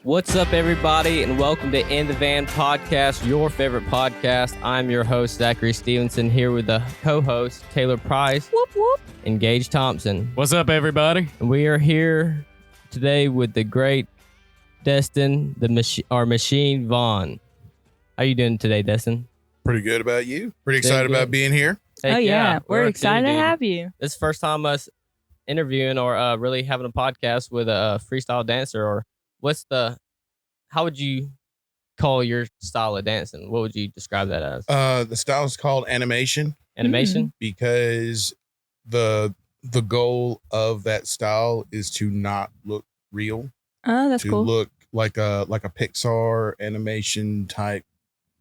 What's up, everybody, and welcome to In the Van Podcast, your favorite podcast. I'm your host, Zachary Stevenson, here with the co-host, Taylor Price, whoop, whoop, and Gage Thompson. What's up, everybody? And we are here today with the great Destin, our machine, Vaughn. How you doing today, Destin? Pretty good. About you? Pretty excited about being here? Heck yeah. We're excited to have you. This is the first time us interviewing or really having a podcast with a freestyle dancer. Or how would you call your style of dancing? What would you describe that as? The style is called animation. Animation? Because the goal of that style is to not look real. Oh, that's cool. To look like a Pixar animation type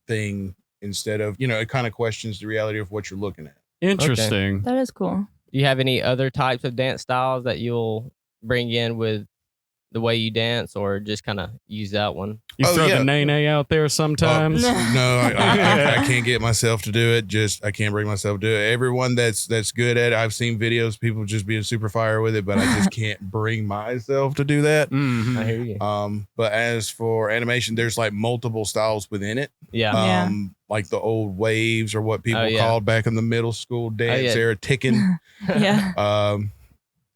thing instead of, it kind of questions the reality of what you're looking at. Interesting. That is cool. Do you have any other types of dance styles that you'll bring in with the way you dance, or just kind of use that one? You throw the nay out there sometimes? No, I can't get myself to do it. I can't bring myself to do it. Everyone that's good at it, I've seen videos, people just being super fire with it, but I just can't bring myself to do that. Mm-hmm. I hear you. But as for animation, there's like multiple styles within it. Yeah. Like the old waves, or what people called back in the middle school dance era, ticking. Yeah.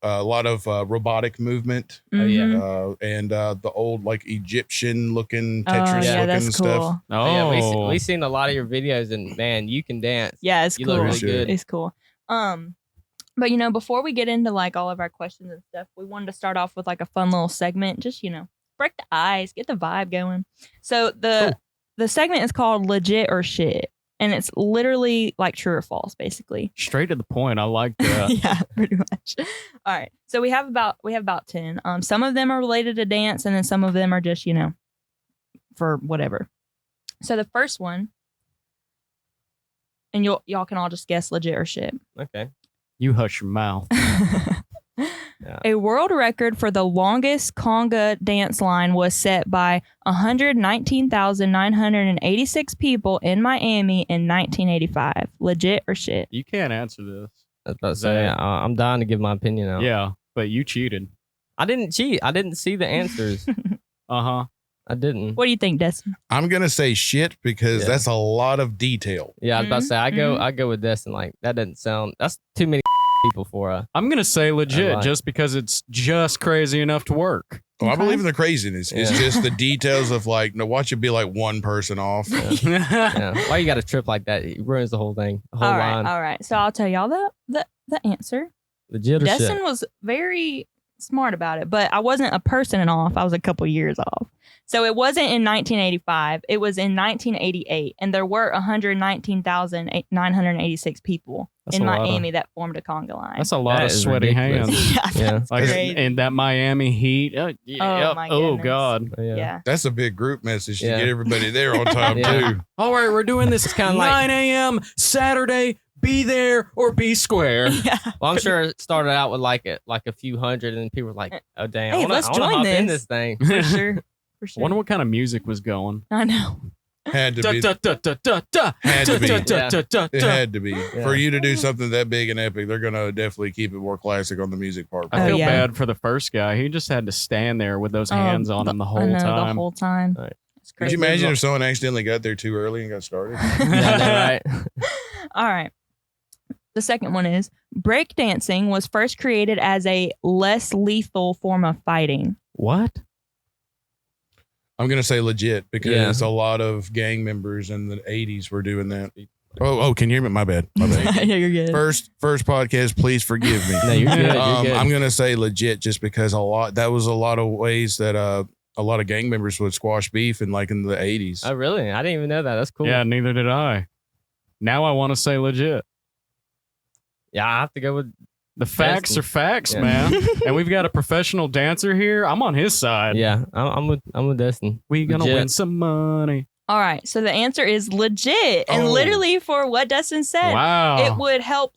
A lot of robotic movement. And the old like Egyptian looking Tetris looking stuff. Cool. Yeah, we've seen a lot of your videos, and man, you can dance. Yeah, it's you cool. Look really good. It's cool. But before we get into like all of our questions and stuff, we wanted to start off with like a fun little segment, just break the ice, get the vibe going. So the segment is called Legit or Shit. And it's literally like true or false, basically. Straight to the point. I like that. Yeah, pretty much. All right. So we have about 10. Some of them are related to dance, and then some of them are just, for whatever. So the first one, and y'all can all just guess legit or shit. Okay. You hush your mouth. Yeah. A world record for the longest Conga dance line was set by 119,986 people in Miami in 1985. Legit or shit? You can't answer this. I was about to say, I'm dying to give my opinion out. Yeah, but you cheated. I didn't cheat. I didn't see the answers. Uh-huh. I didn't. What do you think, Destin? I'm gonna say shit because that's a lot of detail. Yeah, I was about to say I go with Destin. Like that doesn't sound. That's too many people for I'm gonna say legit just because it's just crazy enough to work. Oh, I believe in the craziness. It's just the details of watch it be like one person off. Yeah. Why you got to trip like that? It ruins the whole thing. The whole line. All right. So I'll tell y'all the answer. Legit or shit? Destin was very smart about it, but I wasn't a person off. I was a couple years off. So it wasn't in 1985. It was in 1988, and there were 119,986 people in Miami that formed a conga line. That's a lot of sweaty hands. Yeah, that's crazy. And that Miami heat. My oh goodness. God. Yeah. That's a big group message to get everybody there on time too. All right, we're doing this kind of 9 a.m. Saturday. Be there or be square. Yeah. Well, I'm sure it started out with like a few hundred, and people were like, "Oh damn, Hey, I want to hop in this thing." For sure. For sure. Wonder what kind of music was going. I know. Had to be. Had to be. It had to be. Yeah. For you to do something that big and epic, they're gonna definitely keep it more classic on the music part. I feel bad for the first guy. He just had to stand there with those hands on him the whole time. The whole time. Right. It's crazy. Could you imagine if someone accidentally got there too early and got started? Yeah, right. All right. The second one is breakdancing was first created as a less lethal form of fighting. What? I'm going to say legit because a lot of gang members in the 80s were doing that. Oh, can you hear me? My bad. Yeah, you're good. First podcast, please forgive me. No, you're good. You're good. I'm going to say legit just because that was a lot of ways that a lot of gang members would squash beef in the 80s. Oh, really? I didn't even know that. That's cool. Yeah, neither did I. Now I want to say legit. Yeah, I have to go with the facts Destin. are facts, man. And we've got a professional dancer here. I'm on his side. Yeah, I'm with Destin. We gonna win some money. All right, so the answer is legit, and literally for what Destin said, it would help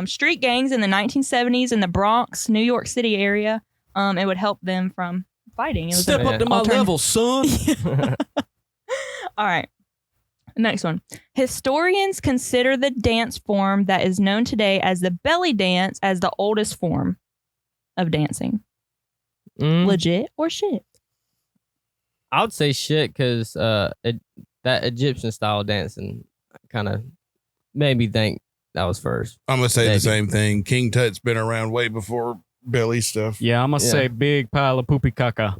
street gangs in the 1970s in the Bronx, New York City area. It would help them from fighting. It was Step up to my level, son. All right. Next one. Historians consider the dance form that is known today as the belly dance as the oldest form of dancing. Legit or shit? I would say shit because that Egyptian style dancing kind of made me think that was first. I'm gonna say Maybe. the same thing. King Tut's been around way before belly stuff. Yeah, I'm gonna say big pile of poopy caca.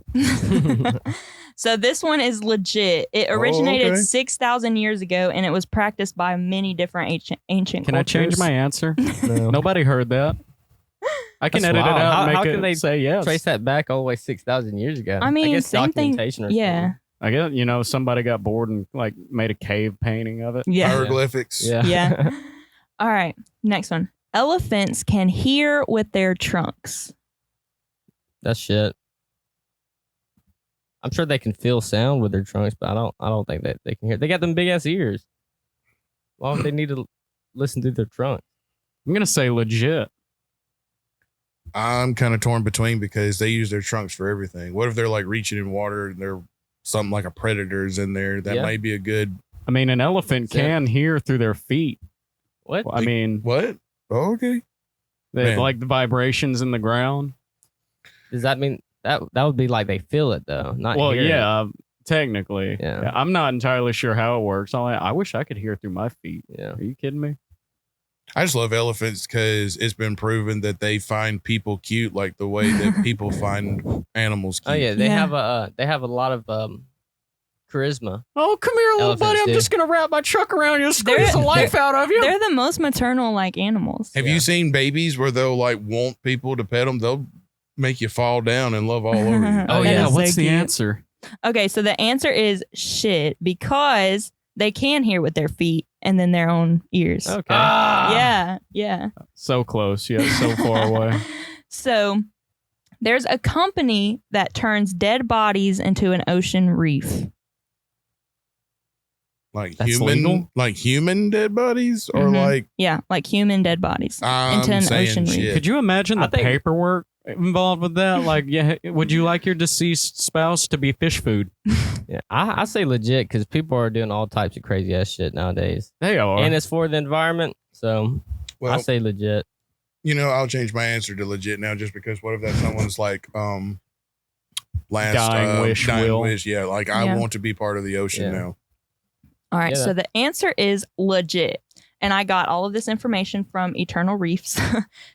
So this one is legit. It originated okay. 6,000 years ago, and it was practiced by many different ancient Can I cultures. change my answer? No. Nobody heard that. I can That's edit wild. it out How and make can it they say yes. Trace that back all the way 6,000 years ago. I mean, guess same thing. documentation or Yeah. I guess, somebody got bored and like made a cave painting of it. Yeah. Hieroglyphics. Yeah. Yeah. All right. Next one. Elephants can hear with their trunks. That's shit. I'm sure they can feel sound with their trunks, but I don't think that they can hear. They got them big ass ears. Why would they need to listen through their trunk? I'm gonna say legit. I'm kind of torn between because they use their trunks for everything. What if they're like reaching in water and they're something like a predator's in there? That might be a good. I mean, an elephant can hear through their feet. What? I mean, What? Oh, okay. they Man. like the vibrations in the ground. Does that mean that would be like they feel it though? Not Well, hear it. yeah, technically. Yeah. I'm not entirely sure how it works. I wish I could hear through my feet. Yeah. Are you kidding me? I just love elephants because it's been proven that they find people cute like the way that people find animals cute. Oh yeah, they Yeah. have a lot of charisma. Oh, come here, little Elephants buddy. I'm do. just gonna wrap my truck around you and squeeze They're- the life out of you. They're the most maternal like animals. Have you seen babies where they'll like want people to pet them? They'll make you fall down and love all over you. Oh That yeah, is what's so the cute. answer? Okay, so the answer is shit because they can hear with their feet and then their own ears. Okay. Yeah. So close, yet so far away. So there's a company that turns dead bodies into an ocean reef. Like That's human, legal? like human dead bodies, or Mhm. like Yeah, like human dead bodies I'm into an saying ocean reef. shit. Could you imagine I the think- paperwork involved with that? Like, yeah, would you like your deceased spouse to be fish food? Yeah, I say legit because people are doing all types of crazy ass shit nowadays, They are. and it's for the environment. So Well, I say legit. I'll change my answer to legit now, just because what if that someone's like last Dying will. wish? Yeah, like I Yeah. want to be part of the ocean Yeah. now. All right, Yeah. so the answer is legit. And I got all of this information from Eternal Reefs.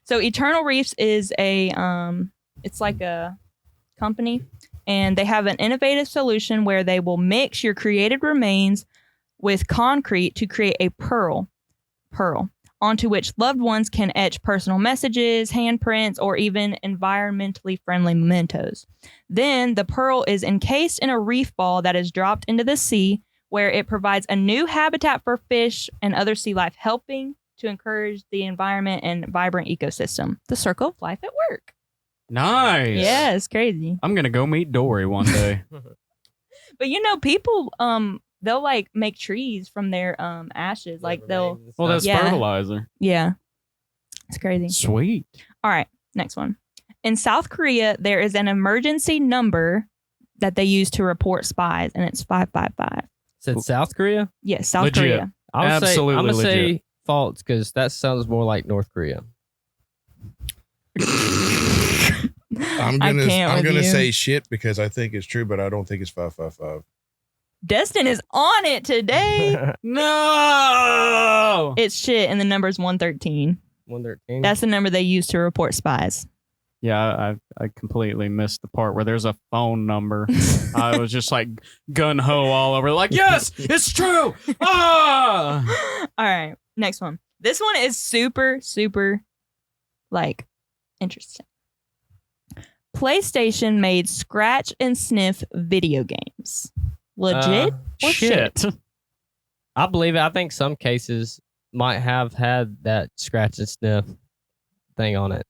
So Eternal Reefs is it's like a company, and they have an innovative solution where they will mix your created remains with concrete to create a pearl onto which loved ones can etch personal messages, handprints, or even environmentally friendly mementos. Then the pearl is encased in a reef ball that is dropped into the sea, where it provides a new habitat for fish and other sea life, helping to encourage the environment and vibrant ecosystem. The circle of life at work. Nice. Yeah, it's crazy. I'm gonna go meet Dory one day. But people they'll like make trees from their ashes. Like they'll Well, that's Yeah. fertilizer. yeah. It's crazy. Sweet. All right, next one. In South Korea, there is an emergency number that they use to report spies, and it's 555. Said South Korea. Yes, South Legit. Korea. I'm Absolutely gonna say legit. false because that sounds more like North Korea. I'm I gonna can't with you. say shit because I think it's true, but I don't think it's 555. Destin is on it today. No. It's shit, and the number's 113. 113. That's the number they use to report spies. Yeah, I completely missed the part where there's a phone number. I was just like gun ho all over, like, yes, it's true. Ah. All right, next one. This one is super, super, like, interesting. PlayStation made scratch and sniff video games. Legit? or Shit. I believe it. I think some cases might have had that scratch and sniff thing on it.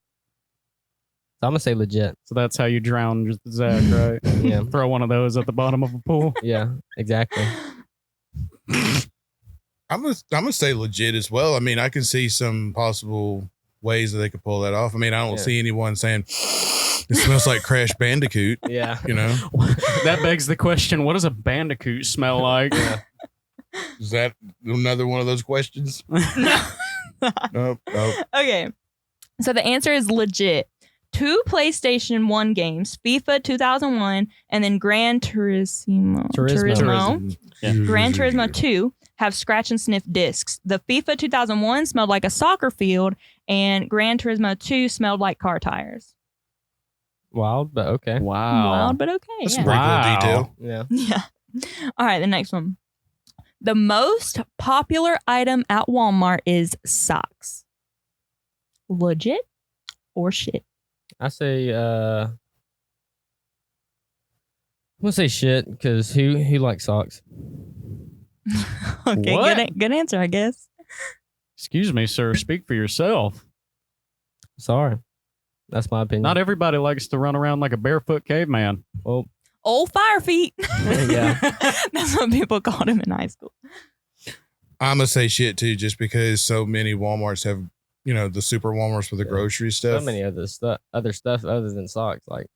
So I'm gonna say legit. So that's how you drown Zach, right? Yeah. Throw one of those at the bottom of a pool. Yeah, exactly. I'm gonna say legit as well. I mean, I can see some possible ways that they could pull that off. I mean, I don't Yeah. see anyone saying it smells like Crash Bandicoot. Yeah. That begs the question: what does a bandicoot smell like? Yeah. Is that another one of those questions? No. Nope. Okay. So the answer is legit. 2 PlayStation 1 games, FIFA 2001 and then Gran Turismo. Gran Turismo 2 have scratch and sniff discs. The FIFA 2001 smelled like a soccer field and Gran Turismo 2 smelled like car tires. Wild, but okay. Wow. Wild, but okay. That's yeah. some pretty cool detail. Yeah. Yeah. All right, the next one. The most popular item at Walmart is socks. Legit or shit? I say I'm gonna say shit because who likes socks? Okay, What? good answer, I guess. Excuse me, sir. Speak for yourself. Sorry. That's my opinion. Not everybody likes to run around like a barefoot caveman. Well, Old fire feet. yeah. That's what people called him in high school. I'm gonna say shit too, just because so many Walmarts have, the super Walmarts with the Yeah. grocery So stuff. many other stuff other than socks. Like,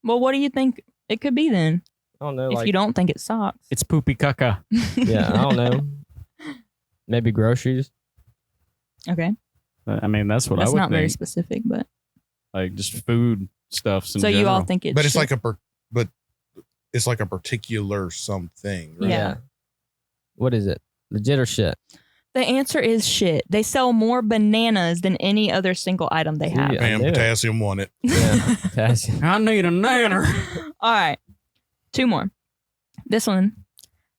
Well, what do you think it could be then? I don't know. If Like, you don't think it's socks. It's poopy caca. yeah, I don't know. Maybe groceries. Okay. I mean, that's what That's I would not very think. specific, but Like just food stuffs in so you all general. think it's But it's shit. it's like a particular something, right? Yeah. What is it? Legit or shit? The answer is shit. They sell more bananas than any other single item they have. Yeah. I Bam, knew it. potassium won it. Yeah. Potassium. I need a nanner. All right. 2 more. This one.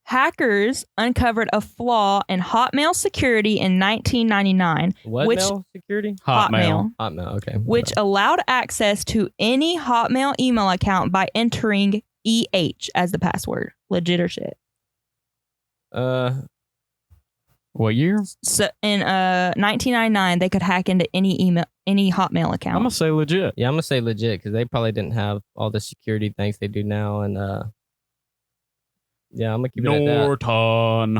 Hackers uncovered a flaw in Hotmail security in 1999, What Which- mail security? Hotmail. Hotmail. Okay. which allowed access to any Hotmail email account by entering EH as the password. Legit or shit? What year? So in 1999, they could hack into any Hotmail I'm account. gonna say legit. Yeah, I'm gonna say legit because they probably didn't have all the security things they do now, and yeah, I'm gonna keep it at that. Norton.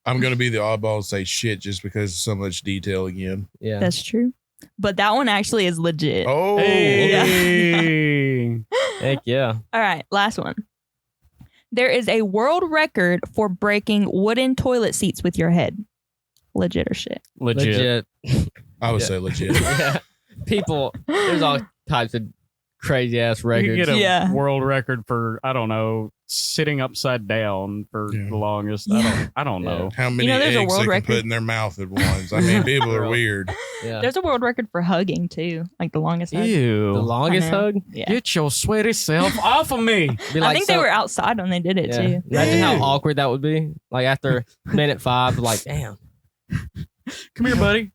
I'm gonna be the oddball and say shit just because of so much detail again. Yeah. That's true. But that one actually is legit. Oh, Hey. Heck yeah. All right, last one. There is a world record for breaking wooden toilet seats with your head. Legit or shit? Legit. I would Yeah. say legit. Yeah. People, there's all types of crazy ass You records. get a Yeah. world record for, I don't know, sitting upside down for Yeah. the longest. Yeah. I don't know. How many there's a eggs world they can record. put in their mouth at once? I mean, people are weird. Yeah. There's a world record for hugging too, like the longest hug. Ew. The longest I know. hug? Yeah. Get your sweaty self off of me. Be I think they so- were outside when they did it yeah. too. Imagine how Ew. awkward that would be. Like after minute 5, like, damn. Come here, buddy.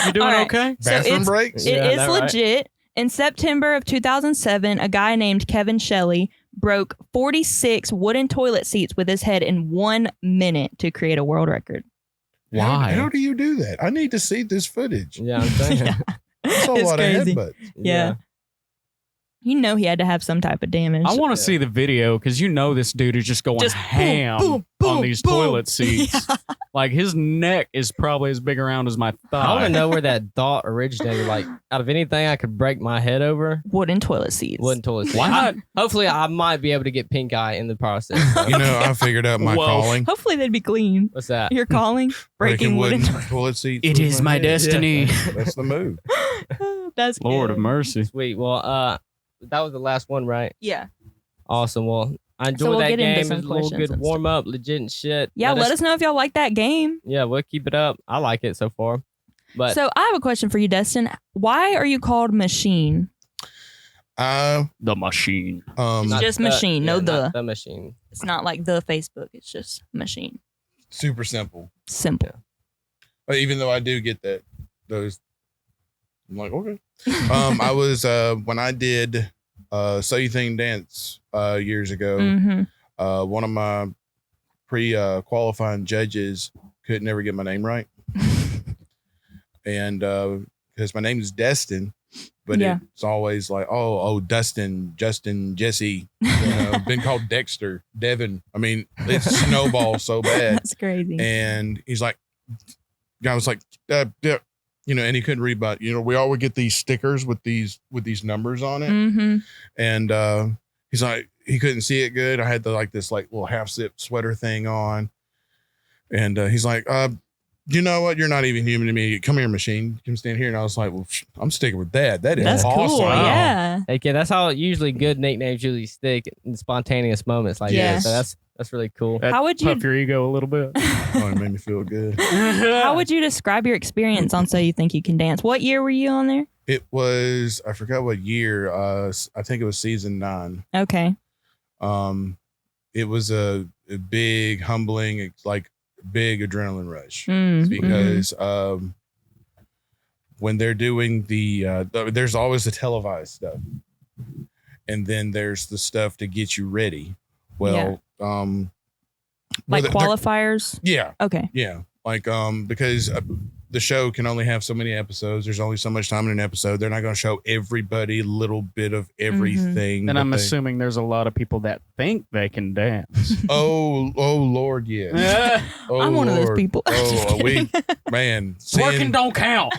You doing All right. okay? So Bathroom it's- breaks? It Yeah, is that right. legit. In September of 2007, a guy named Kevin Shelley broke 46 wooden toilet seats with his head in 1 minute to create a world record. Why? How do you do that? I need to see this footage. Yeah, I'm saying. Yeah. I saw a It's lot crazy. of headbutts. Yeah. You know he had to have some type of damage. I want to Yeah. see the video because you know this dude is just going Just ham boom, boom, on these boom. toilet seats. Yeah. Like his neck is probably as big around as my I thigh. want to know where that thought originated. Like, out of anything I could break my head over, Wooden toilet seats. wooden toilet seat. Why not? Hopefully, I might be able to get pink eye in the process. So. You know, I figured out my Whoa. calling. Hopefully they'd be clean. What's that? You're calling breaking wooden. toilet seats. It with is my head. destiny. That's the move. That's Lord good. of mercy. Sweet. Well, that was the last one, right? Yeah. Awesome. Well, I enjoyed we'll that get into game. It some was a little questions good and warm up, legit and shit. Yeah, let us know if y'all like that game. Yeah, we'll keep it up. I like it so far. But So I have a question for you, Destin. Why are you called Machine? Uh, The machine. not just machine, no not the machine. It's not like the Facebook. It's just Machine. super simple. Simple. But even though I do get those, I'm like, okay. I was when I did So You Think Dance years ago. Mm-hmm. One of my qualifying judges could never get my name right, and because my name is Destin, but Yeah. it's always like oh Dustin, Justin, Jesse, been called Dexter, Devin. I mean, it's snowball so bad. That's crazy. And he's like, guy was like, yeah, and he couldn't read about, we all would get these stickers with these numbers on it. Mm-hmm. And he's like, he couldn't see it good. I had this little half zip sweater thing on. And he's like, you know what? You're not even human to me. Come here, machine. Come stand here. And I was like, well, I'm sticking with that. That is That's awesome. cool. Yeah. Hey, kid, that's how usually good nicknames usually stick in spontaneous moments like Yeah. this. So that's really cool. That How would you- puff your ego a little bit? Oh, it made me feel good. How would you describe your experience on So You Think You Can Dance? What year were you on there? It was, I forgot what year. I think it was season 9. Okay. It was a big, humbling, like big adrenaline rush Mm, because when they're doing there's always the televised stuff, and then there's the stuff to get you ready. Well, like they're- qualifiers. yeah, Okay. yeah, like because the show can only have so many episodes. There's only so much time in an episode. They're not going to show everybody a little bit of everything. And but I'm they- assuming there's a lot of people that think they can dance. Oh Lord, yes. Oh, I'm one of those Lord. people. Just Oh, kidding. man, Working seeing don't count.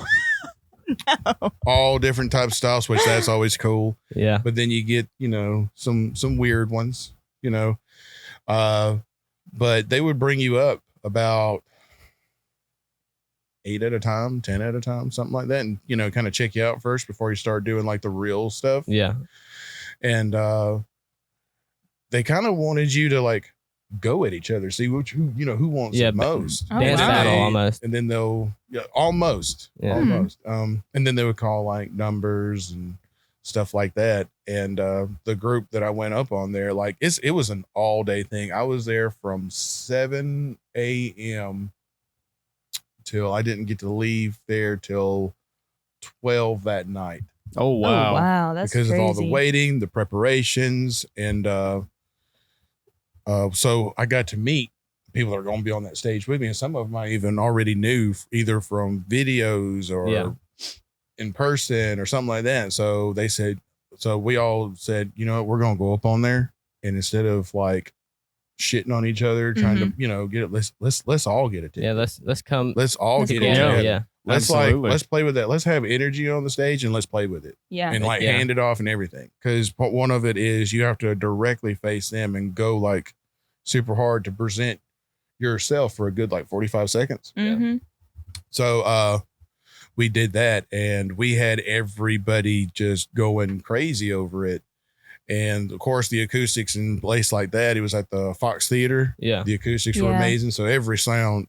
all different types of styles, which that's always cool. Yeah. But then you get, some weird ones, but they would bring you up about 8 at a time, 10 at a time, something like that. And, kind of check you out first before you start doing like the real stuff. Yeah. And, they kind of wanted you to like go at each other, see who wants Yeah, it most. Oh, Dance wow. battle almost. And then they'll almost. Yeah. And then they would call like numbers and stuff like that. And the group that I went up on there, like it was an all day thing. I was there from 7 a.m. till I didn't get to leave there till 12 that night Oh wow. Oh, wow. That's because crazy. of all the waiting, the preparations, and so I got to meet people that are going to be on that stage with me, and some of them I even already knew either from videos or Yeah. in person or something like that. So they said, so we all said, you know what, we're going to go up on there, and instead of like shitting on each other, trying to get it, let's all get it. Yeah. Let's come. Let's all That's get cool. it. Yeah. together. Yeah. Absolutely. Let's play with that. Let's have energy on the stage and let's play with it Yeah. and like Yeah. hand it off and everything. Because one of it is you have to directly face them and go like super hard to present yourself for a good like 45 seconds. Mm-hmm. So we did that, and we had everybody just going crazy over it. And of course, the acoustics in a place like that, it was at the Fox Theater. Yeah. The acoustics were Yeah. amazing. So every song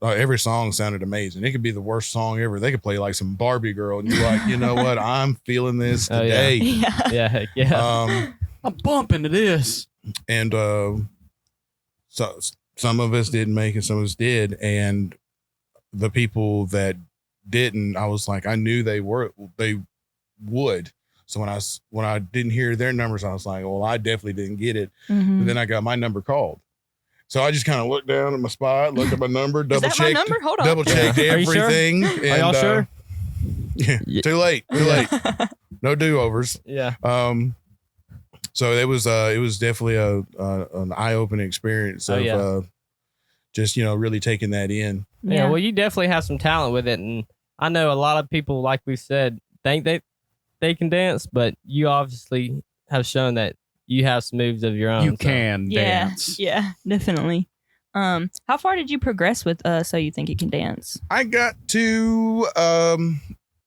sounded amazing. It could be the worst song ever. They could play like some Barbie girl, and you're like, you know what? I'm feeling this Oh, yeah. today. Yeah. Yeah. Heck yeah. I'm bumping to this. And so some of us didn't make it, some of us did. And the people that didn't, I was like, I knew they would. So when I didn't hear their numbers, I was like, well, I definitely didn't get it. Mhm. But then I got my number called. So I just kind of looked down at my spot, looked at my number, Is double that my checked, number? Hold on. double checked Yeah. Are you sure? everything. Are And, y'all sure? Yeah, too late. No do-overs. Yeah. So it was definitely an eye-opening experience Oh, of yeah. just really taking that in. Yeah. Well, you definitely have some talent with it, and I know a lot of people, like we said, think they can dance, but you obviously have shown that you have some moves of your own. You so- can Yeah. dance. Yeah. Definitely. How far did you progress with So You Think You Can Dance? I got to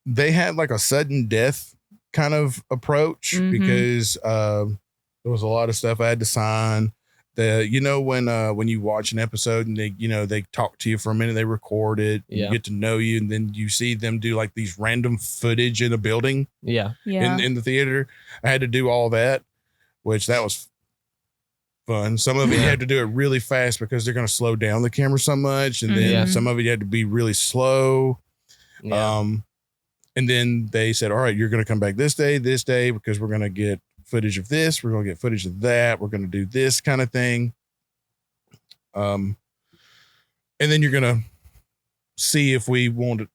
they had like a sudden death kind of approach Mhm. because there was a lot of stuff I had to sign. When you watch an episode and they talk to you for a minute, they record it, Yeah. you get to know you, and then you see them do like these random footage in a building Yeah. Yeah. in the theater. I had to do all that, which that was fun. Some of it you had to do it really fast because they're going to slow down the camera so much, and then Yeah. some of it you had to be really slow. Yeah. And then they said, all right, you're going to come back this day, because we're going to get footage of this. We're going to get footage of that. We're going to do this kind of thing. And then you're going to see if we want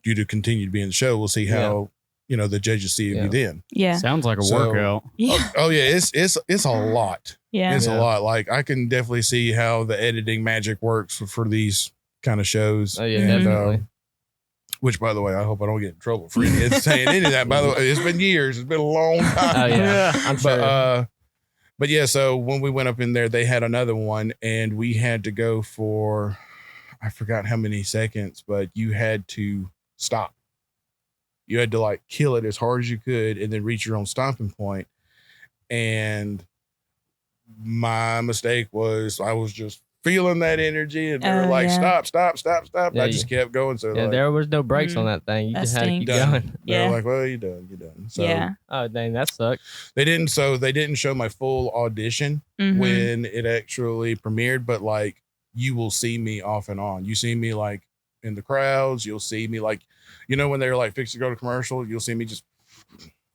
you to continue to be in the show. We'll see how, the judges see Yeah. you then. Yeah. Sounds like a So- workout. Yeah. Oh yeah. It's a lot. Yeah. It's Yeah. a lot. Like I can definitely see how the editing magic works for these kind of shows. Oh yeah. Mhm. Definitely. Which, by the way, I hope I don't get in trouble for saying any of that. By the way, it's been years. It's been a long time. Oh yeah. I'm sure. But yeah, so when we went up in there, they had another one, and we had to go for, I forgot how many seconds, but you had to stop. You had to like kill it as hard as you could and then reach your own stopping point. And my mistake was I was just feeling that energy and they were like, stop. Yeah, I just kept going. So yeah, like, there was no brakes on that thing. You just had to keep done. going. They were like, well, you're done. So Yeah. Oh, dang, that sucked. they didn't show my full audition when it actually premiered, but like you will see me off and on. You see me like in the crowds, you'll see me like, you know, when they're like fixing to go to commercial, you'll see me just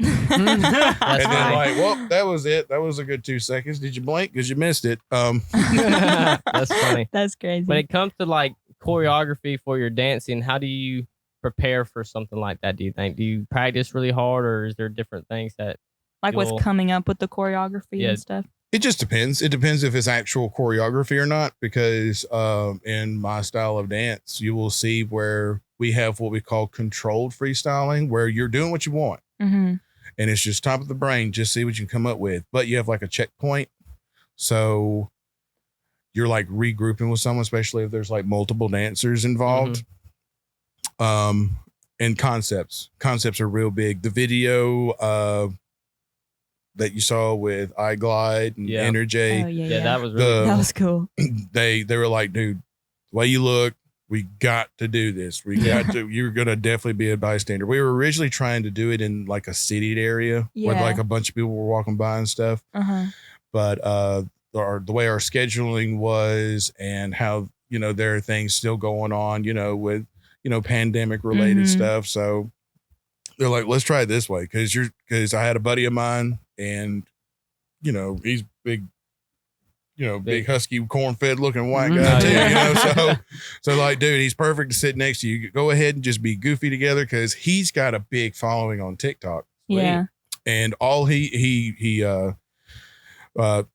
and then like, well, that was it. That was a good 2 seconds. Did you blink? Because you missed it. That's funny. That's crazy. When it comes to like choreography for your dancing, how do you prepare for something like that? Do you think? Do you practice really hard, or is there different things that like what's coming up with the choreography and stuff? It just depends. It depends if it's actual choreography or not, because in my style of dance, you will see where we have what we call controlled freestyling, where you're doing what you want. And it's just top of the brain, just see what you can come up with. But you have like a checkpoint. So you're like regrouping with someone, especially if there's like multiple dancers involved. And concepts are real big. The video that you saw with iGlide and Energy. That was really that was cool. They were like, dude, the way you look, we got to do this. We got to, you're going to definitely be a bystander. We were originally trying to do it in like a seated area where like a bunch of people were walking by and stuff. But the way our scheduling was and how, you know, there are things still going on, you know, with, you know, pandemic related stuff. So they're like, let's try it this way. Cause I had a buddy of mine and, you know, he's big, you know, big husky corn-fed looking white guy too, you know. So like, dude, he's perfect to sit next to you. Go ahead and just be goofy together because he's got a big following on TikTok. Yeah. And all he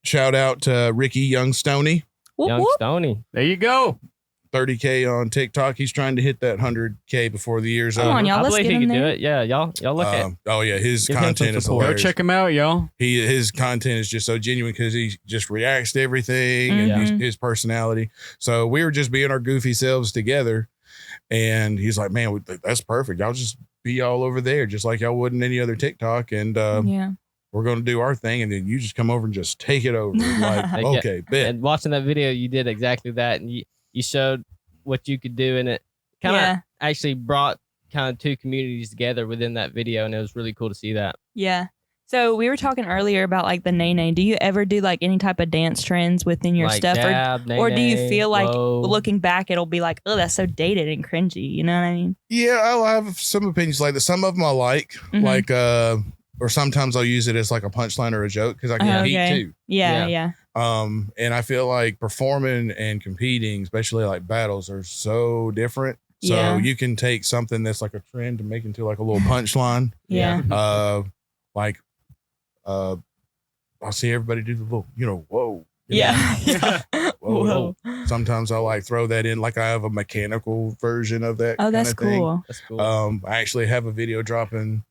shout out to Ricky Young Stoney. Young Stoney. There you go. 30K on TikTok. He's trying to hit that 100K before the year's over. Come on, y'all. I Let's believe get he him can do there. it. Yeah, y'all look at. Oh yeah, his Give him some content is support. hilarious. Go check him out, y'all. His content is just so genuine because he just reacts to everything and his personality. So we were just being our goofy selves together, and he's like, "Man, that's perfect. Y'all just be all over there, just like y'all would in any other TikTok, and we're going to do our thing, and then you just come over and just take it over." Like, okay, bet. And watching that video, you did exactly that, and you showed what you could do, and it kind of actually brought kind of two communities together within that video, and it was really cool to see that. Yeah. So we were talking earlier about like the nay. Do you ever do like any type of dance trends within your Like stuff, dab, or do you feel like whoa. looking back, it'll be like, oh, that's so dated and cringy? You know what I mean? Yeah, I'll have some opinions like that. Some of them I like, like, or sometimes I'll use it as like a punchline or a joke because I can compete too. Yeah. And I feel like performing and competing, especially like battles, are so different. So you can take something that's like a trend to make into like a little punchline. Like, I see everybody do the little, you know, whoa. Whoa. Sometimes I like throw that in, like I have a mechanical version of that. Oh, that's cool. That's cool. I actually have a video dropping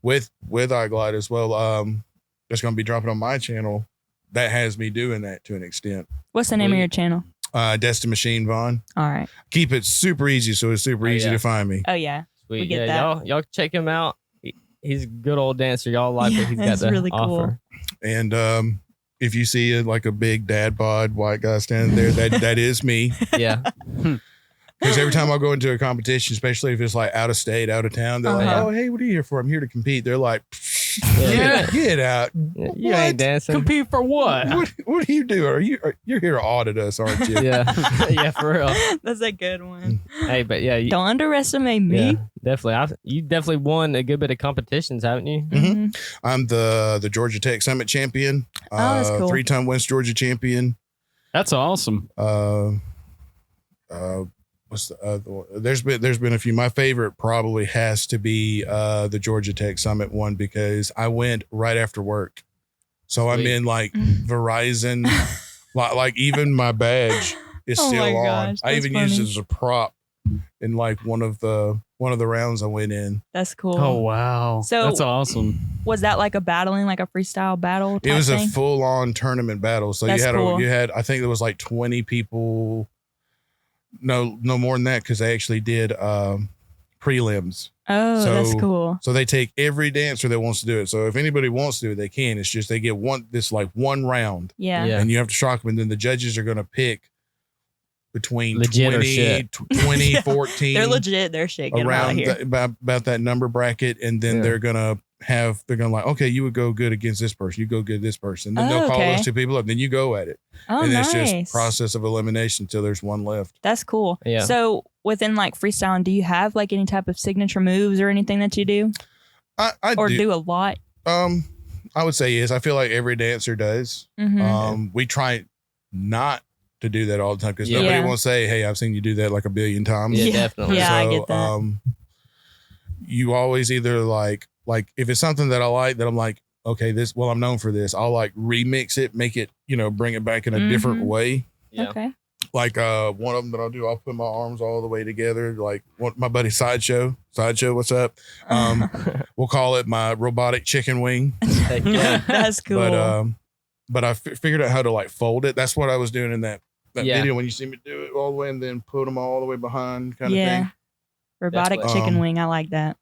with iGlide as well. That's going to be dropping on my channel. That has me doing that to an extent. What's the name of your channel? Destin Machine Vaughn. All right. Keep it super easy, so it's super easy to find me. Oh yeah. Sweet. We get that. Y'all check him out. He's a good old dancer. Y'all like what he's got to really offer. Cool. And if you see like a big dad bod white guy standing there, that is me. Yeah. Because every time I go into a competition, especially if it's like out of state, out of town, they're like, "Oh, hey, what are you here for? I'm here to compete." They're like, "Get out! You ain't dancing. Compete for what? What do you do? You're here to audit us, aren't you?" Yeah, for real. That's a good one. Hey, but yeah, don't underestimate me. Yeah, definitely. You definitely won a good bit of competitions, haven't you? I'm the Georgia Tech Summit champion. That's cool. 3-time West Georgia champion. That's awesome. What's the other one? There's been a few. My favorite probably has to be the Georgia Tech Summit one because I went right after work. So Sweet. I'm in like Verizon, like even my badge is still on. Gosh, I even used it as a prop in like one of the rounds I went in. That's cool. Oh wow. So that's awesome. Was that like a battling, like a freestyle battle? It was thing? a full on tournament battle. So That's you cool. had I think there was like 20 people. No more than that, because they actually did prelims. Oh, that's cool. So they take every dancer that wants to do it. So if anybody wants to do it, they can. It's just they get one round. Yeah. And you have to shock them. And then the judges are going to pick between Legit or 20, shit. 20 14. They're legit. They're shit. Get 'em out of Around here. about that number bracket. And then they're going to like, okay, you would go good against this person. You go good this person. Then they'll call those two people up. Then you go at it. Oh, and nice. it's just process of elimination until there's one left. That's cool. Yeah. So within like freestyling, do you have like any type of signature moves or anything that you do? I do a lot? I would say yes. I feel like every dancer does. Mm-hmm. We try not to do that all the time because Yeah. nobody won't say, hey, I've seen you do that like a billion times. Yeah, definitely. Yeah, So, I get that. You always either like if it's something that I like that I'm like, okay, I'm known for this. I'll like remix it, make it, bring it back in a different way. Yeah. Okay. Like one of them that I'll do, I'll put my arms all the way together. Like my buddy Sideshow, what's up? We'll call it my robotic chicken wing. Heck yeah. That's cool. But I figured out how to like fold it. That's what I was doing in that Yeah. video when you see me do it all the way and then put them all the way behind kind of thing. Robotic That's chicken wing. I like that.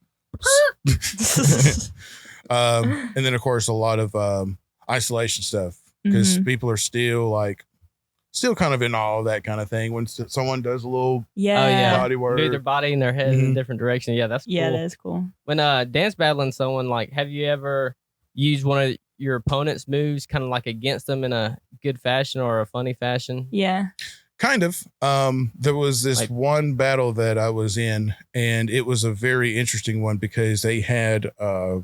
And then of course a lot of isolation stuff because people are still kind of in all of that kind of thing when someone does a little Yeah. Oh, yeah. body work. Move their body and their head in a different direction. Yeah, that's cool. Yeah, that is cool. When dance battling someone, like, have you ever used one of your opponent's moves kind of like against them in a good fashion or a funny fashion? Yeah. Kind of. There was this one battle that I was in, and it was a very interesting one because they had a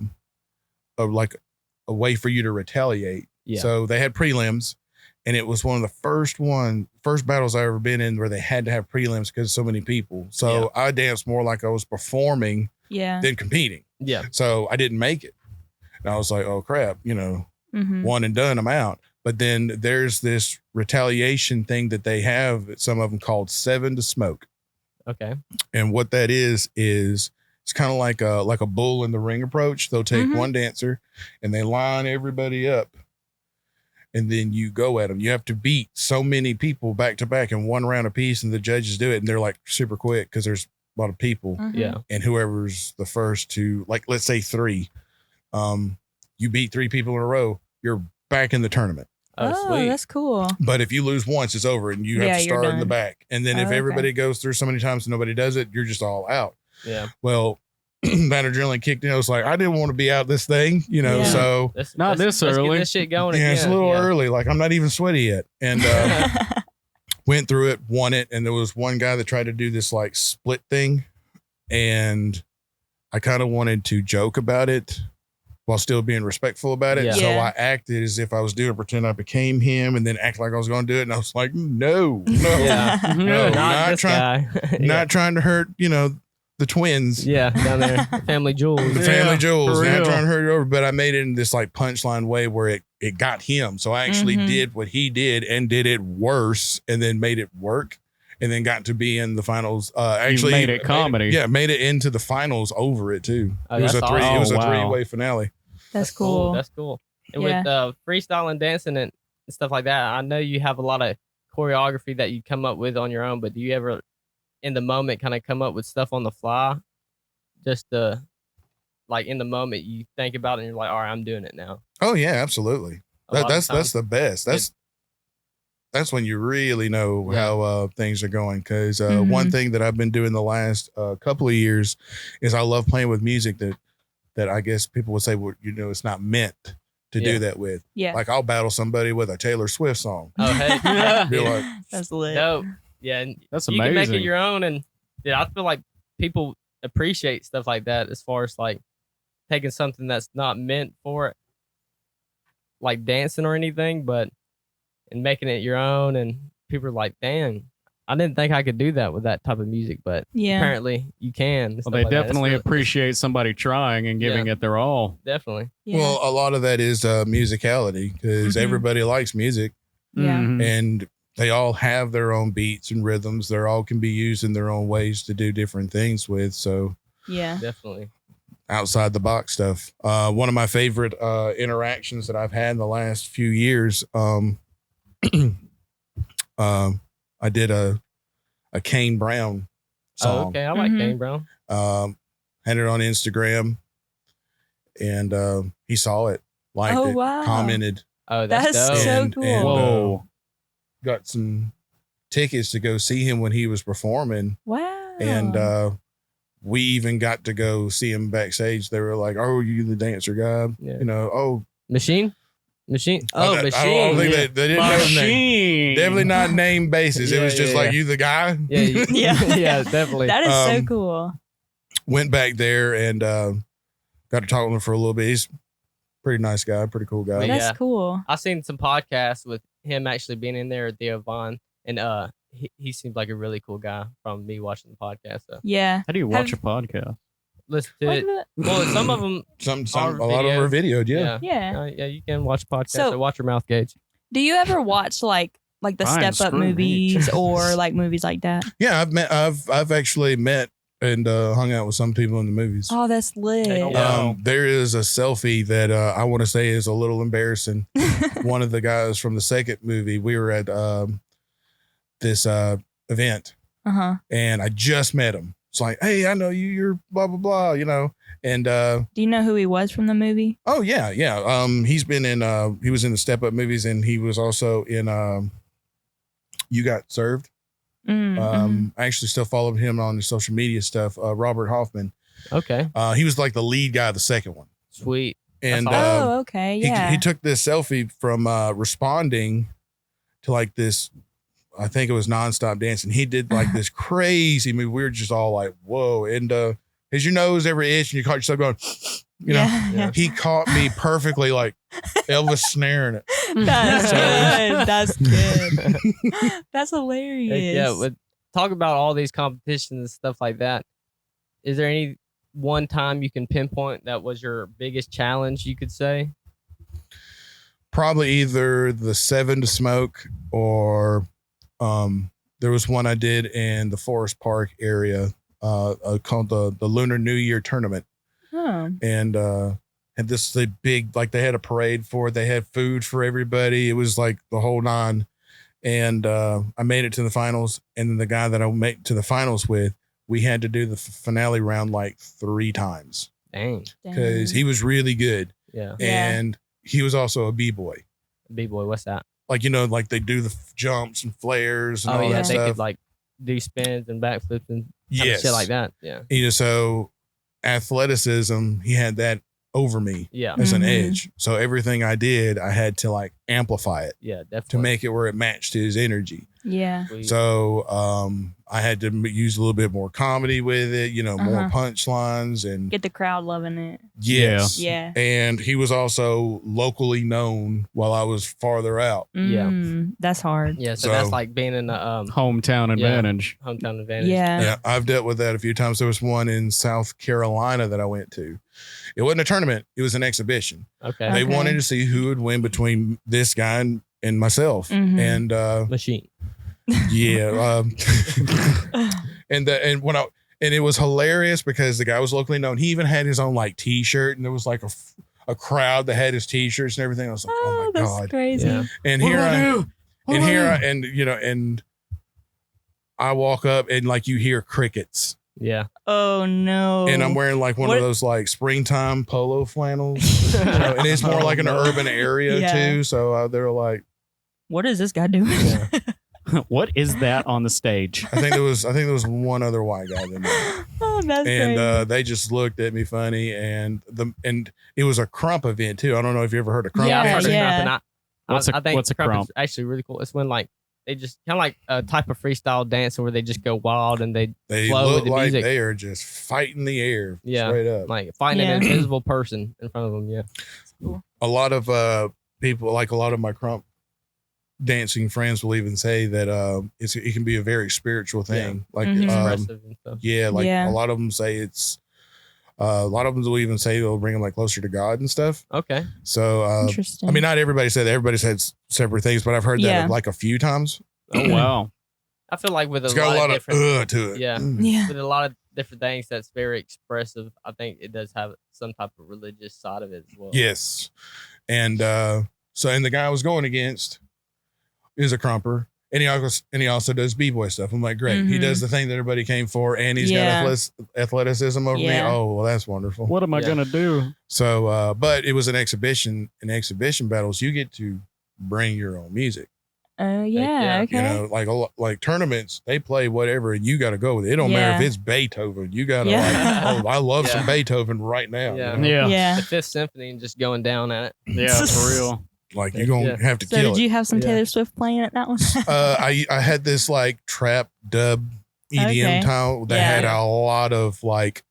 way for you to retaliate. Yeah. So they had prelims, and it was one of the first battles I ever been in where they had to have prelims because of so many people. So I danced more like I was performing than competing. Yeah. So I didn't make it. And I was like, oh crap, one and done, I'm out. But then there's this retaliation thing that they have, some of them called 7 to smoke. Okay. And what that is it's kind of like a bull in the ring approach. They'll take one dancer and they line everybody up. And then you go at them. You have to beat so many people back to back in one round apiece, and the judges do it. And they're like super quick because there's a lot of people. Yeah. And whoever's the first to, like, let's say 3, you beat 3 people in a row, you're back in the tournament. Oh, sweet. That's cool. But if you lose once, it's over and you have to you're start in the done. back. And then if Okay. everybody goes through so many times and nobody does it, you're just all out. Yeah. Well, that adrenaline kicked in. I was like, I didn't want to be out this thing, Yeah. so Not this let's early. get this shit going yeah, again. it's a little early. Like I'm not even sweaty yet. And went through it, won it. And there was one guy that tried to do this like split thing. And I kind of wanted to joke about it while still being respectful about it. Yeah. So Yeah. I acted as if I was doing it, pretend I became him and then act like I was going to do it. And I was like, no, Yeah. no, Not not this trying, guy. not trying to hurt, the twins. Yeah, down there, family jewels. The family Yeah, jewels, for not real. trying to hurt it over, but I made it in this like punchline way where it got him. So I actually did what he did and did it worse and then made it work and then got to be in the finals. Actually You made it comedy. made it into the finals over it too. Oh, It was that's a 3 awesome. it was a Oh, wow. 3-way finale. That's cool. That's cool. And Yeah. with freestyle and dancing and stuff like that, I know you have a lot of choreography that you come up with on your own, but do you ever in the moment kind of come up with stuff on the fly? Just like in the moment you think about it and you're like, all right, I'm doing it now. Oh yeah, absolutely. A lot of That's times- the best. That's when you really know Yeah. how things are going. Because one thing that I've been doing the last couple of years is I love playing with music that I guess people would say, well, it's not meant to Yeah. do that with. Yeah. Like I'll battle somebody with a Taylor Swift song. Oh, hey. Be like, That's lit. Dope. Yeah. And That's you can make it amazing. your own. And yeah, I feel like people appreciate stuff like that as far as like taking something that's not meant for it, like dancing or anything, but and making it your own. And people are like, damn, I didn't think I could do that with that type of music, but Yeah. apparently you can. and Well, stuff they like that. It's definitely really- appreciate somebody trying and giving it their all. Definitely. Yeah. well, a lot of that is musicality because Mhm. everybody likes music Yeah. Mhm. and they all have their own beats and rhythms. They're all can be used in their own ways to do different things with. So Yeah. Definitely. outside the box stuff. One of my favorite interactions that I've had in the last few years. I a Kane Brown Oh, song. okay. I like Mhm. Kane Brown. Had it on Instagram, and he saw it, liked Oh, it, wow. commented, Oh, That's that's dope. so and, cool. and Whoa. got some tickets to go see him when he was performing, Wow. and we even got to go see him backstage. They were like, "Oh, you the dancer guy?" Yeah. You know, oh, Machine? Machine? I Oh, don't Machine. think yeah. they didn't know his name. Machine. Definitely not name basis. It Yeah, was just yeah, like, yeah. "You the guy?" Yeah, Yeah. yeah, definitely. That is so Um, cool. Went back there and got to talk with him for a little bit. He's a pretty nice guy, pretty cool guy. Yeah. That's cool. I've seen some podcasts with him actually being in there, Vaughn, and he seems like a really cool guy from me watching the podcast. So Yeah. How do you watch a podcast? listen to it. What Well, some of them, Some Our a lot of them are videoed. Yeah. yeah, Yeah. you can watch podcasts. So- So watch your mouth gauge. Do you ever watch like the Fine, step up screw me. movies or like movies like that? Yeah, I've actually met and hung out with some people in the movies. Oh, that's lit. Yeah. There is a selfie that I want to say is a little embarrassing. One of the guys from the second movie, we were at this event, Uh-huh. and I just met him. It's like, hey, I know you. You're blah blah blah. You know, and Do you know who he was from the movie? oh yeah. He's been in. He was in the Step Up movies, and he was also in. You Got Served. Mhm. I actually still follow him on the social media stuff. Robert Hoffman. Okay, He was like the lead guy of the second one, sweet. and That's awesome. Oh, okay. he, Yeah. he took this selfie from responding to like this. I think it was nonstop dancing. He did like this crazy move. We were just all like, "Whoa!" And as your nose ever itch and you caught yourself going, you know, Yeah. he caught me perfectly, like Elvis snaring it. That's So- good. That's good. That's hilarious. Heck yeah, but talk about all these competitions and stuff like that. Is there any one time you can pinpoint that was your biggest challenge? You could say. Probably either the 7 to Smoke or there was one I did in the Forest Park area called the Lunar New Year Tournament. Oh. And had this the big, like they had a parade for it. They had food for everybody. It was like the whole nine. And I made it to the finals. And then the guy that I made it to the finals with, we had to do the finale round like 3 times Dang. because he was really good. Yeah. Yeah. And he was also a B-boy. B-boy, what's that? Like, you know, like they do the jumps and flares and Oh all yeah, that they stuff. could like do spins and backflips and Yes. shit like that. Yeah. You know, so athleticism, he had that over me Yeah. as an Mhm. edge. So everything I did, I had to like amplify it Yeah, definitely. to make it where it matched his energy. Yeah. Sweet. So I had to use a little bit more comedy with it, you know, more Uh-huh. punchlines and Get the crowd loving it. yes. Yeah. And he was also locally known while I was farther out. Yeah. That's hard. yeah, so so- that's like being in the Hometown Yeah. advantage. hometown advantage. Yeah. Yeah, I've dealt with that a few times. There was one in South Carolina that I went to. It wasn't a tournament, it was an exhibition. Okay. They Okay. wanted to see who would win between this guy and myself. Mhm. And Machine. yeah, and it was hilarious because the guy was locally known. He even had his own like T-shirt, and there was like a crowd that had his T-shirts and everything. I was like, oh my that's god! crazy. Yeah. And What here do I I do? What and do I here do? I and you know and I walk up and like you hear crickets, Yeah. Oh no. and I'm wearing like one What- of those like springtime polo flannels, you know, and it's more like an urban area Yeah. too. So they were like, What is this guy doing? Yeah. What is that on the stage? I think there was one other white guy than me. Oh, that's And crazy. they just looked at me funny, and it was a crump event too. I don't know if you ever heard of crump. Yeah, I've Yeah, heard of yeah. crump, and I think what's a crump crump? is actually really cool. It's when like they just kind of like a type of freestyle dancing where they just go wild and they They flow with look the like music. they are just fighting the air, Yeah. straight up. like fighting Yeah. an invisible person in front of them. Yeah. A lot of people, like a lot of my crump dancing friends, will even say that it can be a very spiritual thing. Like Mhm. Expressive and stuff. yeah, like Yeah. a lot of them say it's. A lot of them will even say they'll bring them like closer to God and stuff. Okay. So Interesting. I mean, not everybody said that. Everybody said separate things, but I've heard Yeah. that like a few times. Oh wow. I feel like with It's a got a lot of of different to it. Yeah. yeah. with a lot of different things that's very expressive, I think it does have some type of religious side of it as well. Yes. And so, and the guy I was going against is a crumper. And he also does b-boy stuff. I'm like, great. He does the thing that everybody came for, and he's got athleticism over me. Oh, well, that's wonderful. What am I gonna do? So, but it was an exhibition. In exhibition battles, you get to bring your own music. Oh yeah, okay. You know, like tournaments, they play whatever, and you got to go with it. It don't matter if it's Beethoven. You got to like, oh, I love some Beethoven right now. Yeah. You know? The Fifth Symphony and just going down at it. Yeah, for real. Like you're gonna have to So kill it. did you have some Taylor Swift playing at that one? I had this like trap dub EDM tile that had a lot of like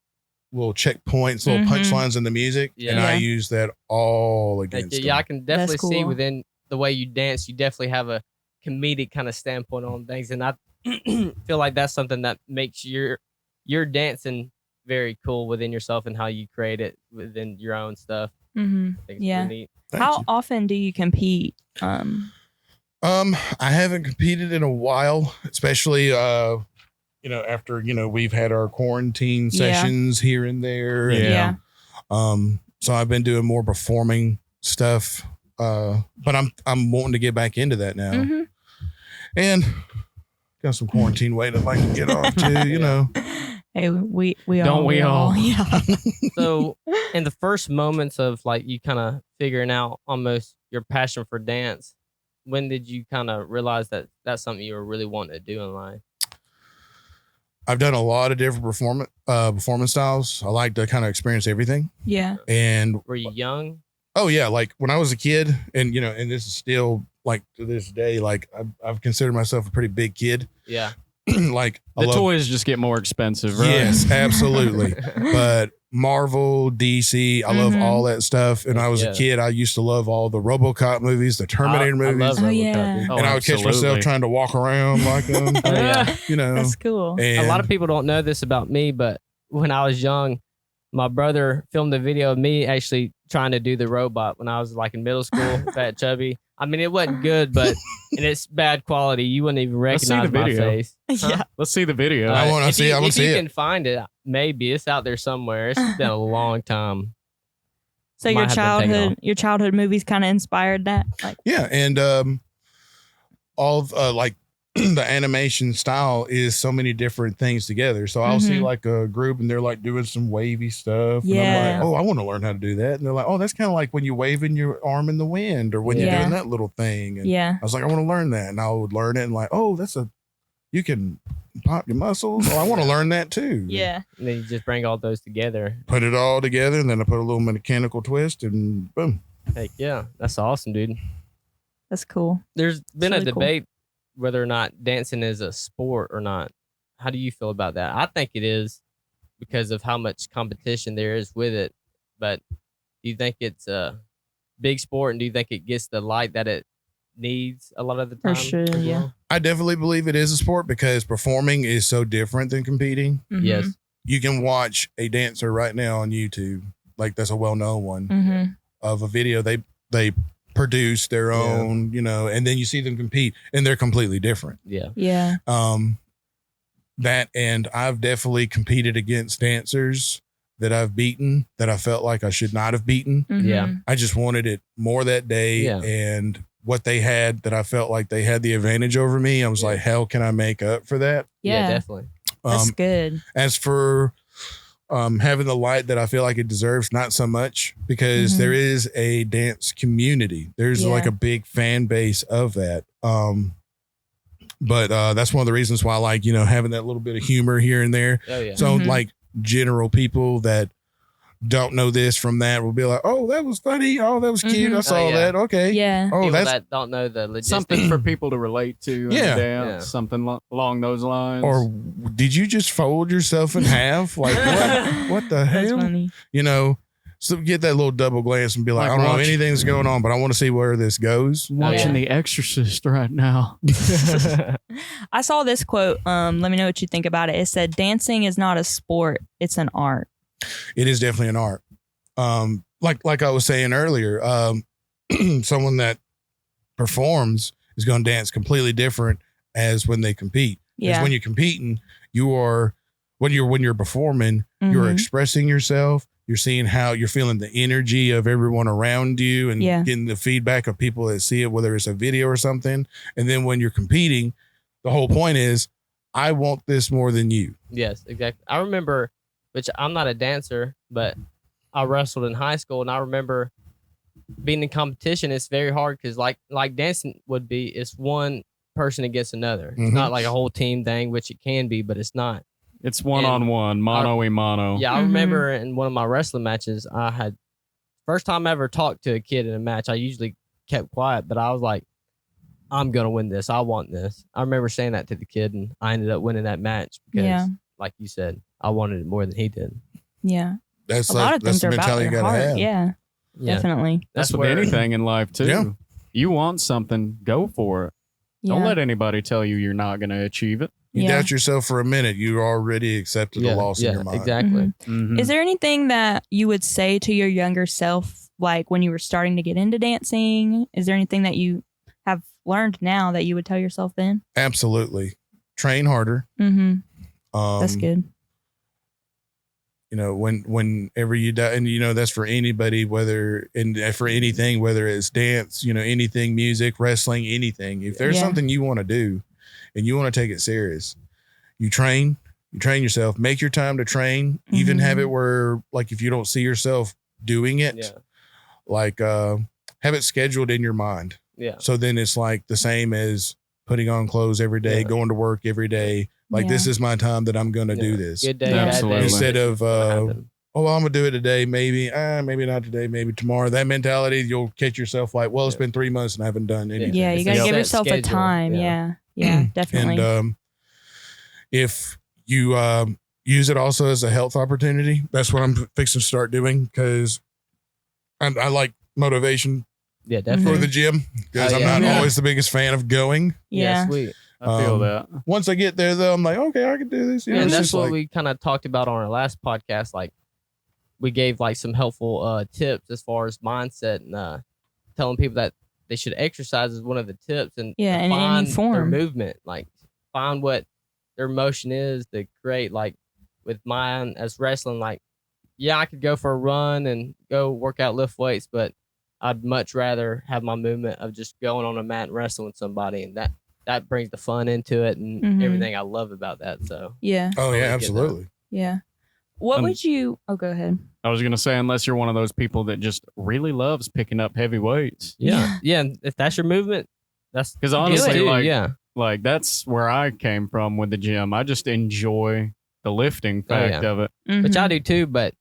little checkpoints, little punchlines in the music, and I used that all against. Yeah, I can definitely see cool. within the way you dance, you definitely have a comedic kind of standpoint on things, and I feel like that's something that makes your dancing very cool within yourself and how you create it within your own stuff. I think it's really neat. How often do you compete? I haven't competed in a while, especially you know, after, you know, we've had our quarantine sessions here and there. Yeah. So I've been doing more performing stuff. But I'm wanting to get back into that now. And got some quarantine weight I'd like to get off too, you know. Hey, we Don't we all? Yeah. So in the first moments of like you kind of figuring out almost your passion for dance, when did you kind of realize that that's something you were really wanting to do in life? I've done a lot of different performance styles. I like to kind of experience everything. Yeah. And Were you young? oh yeah, like when I was a kid, and you know, and this is still like to this day, like I've considered myself a pretty big kid. Yeah. Like The toys just get more expensive, right? Yes, absolutely. But Marvel, DC, I love all that stuff. And I was a kid, I used to love all the RoboCop movies, the Terminator movies. I love Oh, RoboCop, yeah. dude. And I would catch myself trying to walk around like them. You know, That's cool. and A lot of people don't know this about me, but when I was young, my brother filmed a video of me actually trying to do the robot when I was like in middle school, fat chubby. I mean, it wasn't good, but and it's bad quality. You wouldn't even Let's see recognize the my video. face. Yeah. Let's see the video. I wanna If see you- it. I wanna if see you it. can find it, maybe it's out there somewhere. It's been a long time. So Might have to take it off. your childhood movies kind of inspired that. Like, yeah, and all of like the animation style is so many different things together. So I'll see like a group and they're like doing some wavy stuff. And I'm like, oh, I want to learn how to do that. And they're like, oh, that's kind of like when you're waving your arm in the wind or when you're doing that little thing. And I was like, I want to learn that. And I would learn it and like, oh, you can pop your muscles. Oh, I want to learn that too. yeah. And then you just bring all those together. Put it all together and then I put a little mechanical twist and boom. Heck yeah, that's awesome, dude. That's cool. There's been really a cool. debate whether or not dancing is a sport or not. How do you feel about that? I think it is because of how much competition there is with it. But do you think it's a big sport, and do you think it gets the light that it needs a lot of the time? For sure, as yeah. well? I definitely believe it is a sport because performing is so different than competing. Yes. You can watch a dancer right now on YouTube, like that's a well-known one, of a video they produce their own, you know, and then you see them compete and they're completely different. Yeah. Yeah. That, and I've definitely competed against dancers that I've beaten that I felt like I should not have beaten. Yeah. I just wanted it more that day. Yeah. And what they had that I felt like they had the advantage over me, I was like, how can I make up for that? Yeah, definitely. That's good. As for having the light that I feel like it deserves, not so much, because there is a dance community. There's like a big fan base of that. But that's one of the reasons why I like, you know, having that little bit of humor here and there. Oh, yeah. So like general people that don't know this from that will be like, oh, that was funny. Oh, that was cute. I saw that. Okay. Yeah. Oh, People that's that don't know the logistics. Something for people to relate to. in Yeah. the dance, something along those lines. or did you just fold yourself in half? Like what the That's hell? funny. You know, so get that little double glance and be like, Like I don't know watch- anything's going on, but I want to see where this goes. watching yeah. The Exorcist right now. I saw this quote. Let me know what you think about it. It said, "Dancing is not a sport; it's an art." It is definitely an art. Like I was saying earlier, someone that performs is going to dance completely different as when they compete. Because Yeah. when you're competing, you are when you're performing, you're expressing yourself, You're seeing how you're feeling the energy of everyone around you and Yeah. getting the feedback of people that see it, whether it's a video or something. And then when you're competing, the whole point is, I want this more than you. Yes, exactly. I remember, which I'm not a dancer, but I wrestled in high school, and I remember being in competition. It's very hard because, like dancing would be, it's one person against another. It's Mhm. not like a whole team thing, which it can be, but it's not. It's one-on-one, mano-a-mano. Yeah, I Mhm. remember in one of my wrestling matches, I had first time I ever talked to a kid in a match. I usually kept quiet, but I was like, I'm gonna win this. I want this. I remember saying that to the kid, and I ended up winning that match because, Yeah. like you said, I wanted it more than he did. Yeah. That's A lot of that's things the are about mentality your you gotta heart. have. Yeah, Yeah, definitely. That's with where- anything in life, too. Yeah. You want something, go for it. Yeah. Don't let anybody tell you you're not going to achieve it. You Yeah. doubt yourself for a minute, you already accepted a loss in your mind. exactly. Mhm. Mhm. Is there anything that you would say to your younger self, like when you were starting to get into dancing? Is there anything that you have learned now that you would tell yourself then? Absolutely. Train harder. Mm-hmm. Um, That's good. You know, whenever you die, and you know, that's for anybody, whether for anything, whether it's dance, you know, anything, music, wrestling, anything. If there's Yeah. something you want to do and you want to take it serious, you train yourself, make your time to train, even have it where, like, if you don't see yourself doing it, Yeah, like, have it scheduled in your mind. yeah, So then it's like the same as putting on clothes every day, Yeah. going to work every day. Like, this is my time that I'm going to do Yeah. this. Good day, Yeah. bad day. Absolutely. Instead This of, is gonna happen. oh, well, I'm going to do it today. Maybe not today. Maybe tomorrow. That mentality, you'll catch yourself like, well, it's Yeah. been 3 months and I haven't done anything. Yeah, you It's got to a give set yourself a schedule. time. Yeah. Yeah, definitely. And if you use it also as a health opportunity, that's what I'm fixing to start doing, because I like motivation Yeah, for definitely. the gym, because Oh, I'm yeah. not Yeah. always the biggest fan of going. yeah. Sweet. I feel Um, that. Once I get there, though, I'm like, okay, I can do this. You Yeah, know, and it's that's just what like, we kind of talked about on our last podcast. Like, we gave like some helpful tips as far as mindset, and telling people that they should exercise is one of the tips, and Yeah, to in any find their form. movement, like find what their motion is to create. Like with mine as wrestling, like, yeah, I could go for a run and go work out, lift weights, but I'd much rather have my movement of just going on a mat and wrestling with somebody, and that brings the fun into it and Mhm. everything I love about that. So Yeah. oh, I yeah, like it, absolutely. Yeah. What Um, would you? Oh, go ahead. I was going to say, unless you're one of those people that just really loves picking up heavy weights. yeah, and if that's your movement, that's Because do honestly, it. like, yeah, like that's where I came from with the gym. I just enjoy the lifting Oh, fact yeah. of it. which I Mhm. do too. But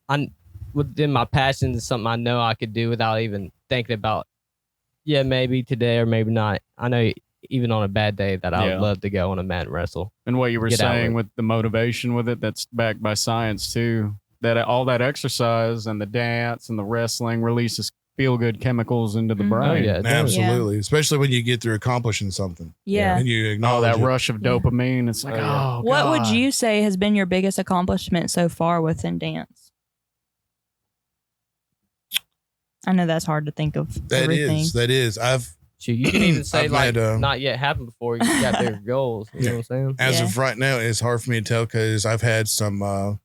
I'm within my passions is something I know I could do without even thinking about. Yeah, maybe today or maybe not. I know even on a bad day that I Yeah. would love to go on a mat and wrestle. And what you were Get out saying with with the motivation with it, that's backed by science too. That all that exercise and the dance and the wrestling releases feel good chemicals into the Mhm. brain. Oh yeah, it does. Absolutely. Especially when you get through accomplishing something Yeah. and you All acknowledge that it. rush of Yeah. dopamine. It's like, Oh, yeah. oh, What would God. you say has been your biggest accomplishment so far within dance? I know that's hard to think of. That everything. is. I've, Shoot, you can even say I've like had, not yet happened before you got bigger goals. You know what I'm saying? as Yeah. of right now, it's hard for me to tell, because I've had some, I've